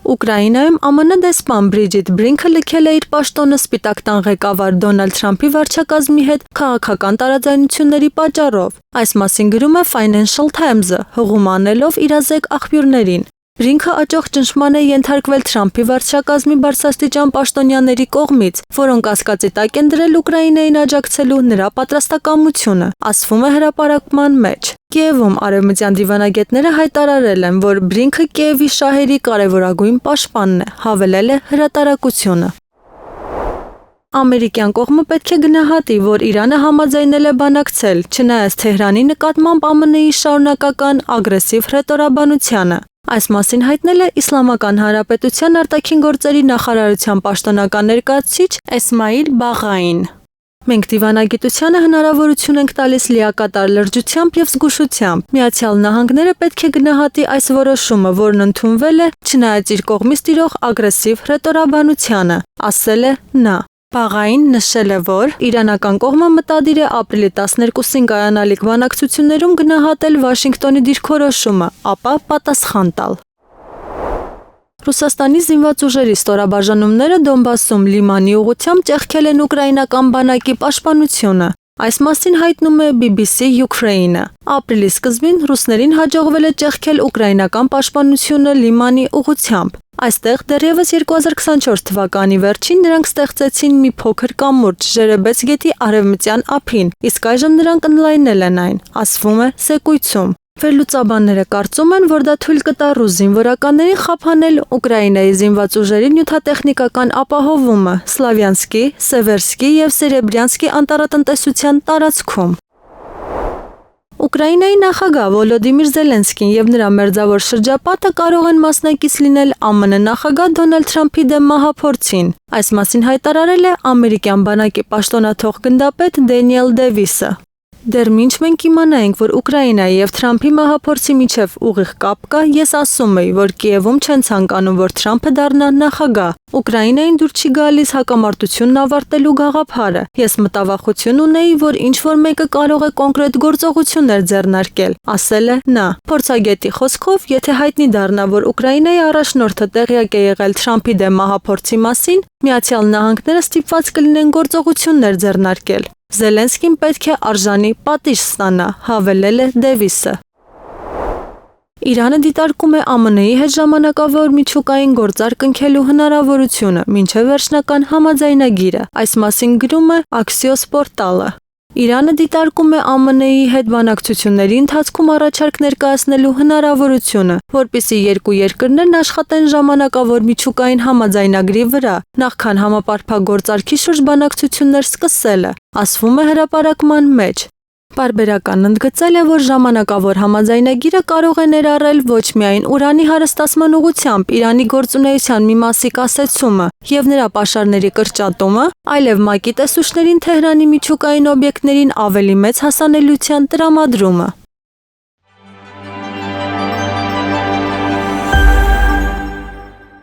Ուկրաինայում ԱՄՆ դեսպան Բրիջիթ Բրինքը լքել է իր պաշտոնը Սպիտակ տան ղեկավար Դոնալդ Թրամփի վարչակազմի հետ քաղաքական տարաձայնությունների պատճառով։ Այս մասին գրում է Financial Times-ը, հղում անելով իրազեկ աղբյուրներին։ Բրինքը աճող ճնշման է ենթարկվել Թրամփի վարչակազմի բարձրաստիճան պաշտոնյաների կողմից, որոնք կասկածի տակ են դրել Ուկրաինային աջակցելու նրա պատրաստակամությունը, ասվում է հրապարակման մեջ։ Կիևում արևմտյան դիվանագետները հայտարարել են, որ Բրինքը Կիևի շահերի կարևորագույն պաշտպանն է, հավելել է հրատարակությունը։ Ամերիկյան կողմը պետք է գնահատի, որ Իրանը համաձայնել է բանակցել, չնայած Թեհրանի նկատմամբ ԱՄՆ-ի շարունակական ագրեսիվ հռետորաբանությանը։ Այս մասին հայտնել է Իսլամական Հանրապետության արտաքին գործերի նախարարության պաշտոնական ներկայացուցիչ Էսմայիլ Բաղային։ Մենք դիվանագիտությանը հնարավորություն ենք տալիս լիակատար լրջությամբ և զգուշությամբ։ Միացյալ Նահանգները պետք է գնահատի այս որոշումը, որն ընդունվել է, չնայած իր կողմից տիրող ագրեսիվ հռետորաբանությանը, ասել է նա։ Բաղային նշել է, որ իրանական կողմը մտադիր է ապրիլի 12-ին կայանալիք բանակցություններում գնահատել Վաշինգտոնի դիրքորոշումը, ապա պատասխան տալ։ Ռուսաստանի զինված ուժերի ստորաբաժանումները Դոնբասում լիմանի ուղղությամբ ճեղքել են ուկրաինական բանակի պաշտպանությունը։ Այս մասին հայտնում է BBC Ukraine-ը։ Ապրիլի սկզբին ռուսներին հաջողվել է ճեղքել ուկրաինական պաշտպանությունը լիմանի ուղղությամբ։ Այստեղ դեռևս 2024 թվականի վերջին նրանք ստեղծեցին մի փոքր կամուրջ Ժերեբեց գետի արևմտյան ափին, իսկ այժմ նրանք ընդլայնել են այն, ասվում է զեկույցում։ Վերլուծաբանները կարծում են, որ դա թույլ կտա ռուս զինվորականներին խափանել Ուկրաինայի զինված ուժերի նյութատեխնիկական ապահովումը Սլավյանսկի, Սևերսկի և Սերեբրյանսկի անտառատնտեսության տարածքում։ Ուկրաինայի նախագահ Վոլոդիմիր Զելենսկին և նրա մերձավոր շրջապատը կարող են մասնակից լինել ԱՄՆ նախագահ Դոնալդ Թրամփի դեմ մահափորձին։ Այս մասին հայտարարել է ամերիկյան բանակի պաշտոնաթող գնդապետ Դենիել Դևիսը։ Դեռ մինչ մենք իմանայինք, որ Ուկրաինայի և Թրամփի մահափորձի միջև ուղիղ կապ կա, ես ասում էի, որ Կիևում չեն ցանկանում, որ Թրամփը դառնա նախագահ։ Ուկրաինային դուր չի գալիս հակամարտությունն ավարտելու գաղափարը։ Ես մտավախություն ունեի, որ ինչ-որ մեկը կարող է կոնկրետ գործողություններ ձեռնարկել, ասել է նա։ Փորձագետի խոսքով, եթե հայտնի դառնա, որ Ուկրաինայի առաջնորդը տեղյակ է եղել Թրամփի դեմ մահափորձի մասին, Միացյալ Նահանգները ստիպված կլինեն գործողություններ ձեռնարկել։ Զելենսկին պետք է արժանի պատիժ ստանա, հավելել է Դևիսը։ Իրանը դիտարկում է ԱՄՆ-ի հետ ժամանակավոր միջուկային գործարք կնքելու հնարավորությունը մինչև վերջնական համաձայնագիրը։ Այս մասին գրում է Axios պորտալը։ Իրանը դիտարկում է ԱՄՆ-ի հետ բանակցությունների ընթացքում առաջարկ ներկայացնելու հնարավորությունը, որպեսզի երկու երկրներն աշխատեն ժամանակավոր միջուկային համաձայնագրի վրա, նախքան համապարփակ գործարքի շուրջ բանակցություններ սկսելը, ասվում է հրապարակման մեջ։ Պարբերական ընդգծել է, որ ժամանակավոր համաձայնագիրը կարող է ներառել ոչ միայն ուրանի հարստացման ուղղությամբ Իրանի գործունեության մի մասի կասեցումը և նրա պաշարների կրճատումը, այլև ՄԱԿ-ի տեսուչներին Թեհրանի միջուկային օբյեկտներին ավելի մեծ հասանելիության տրամադրումը։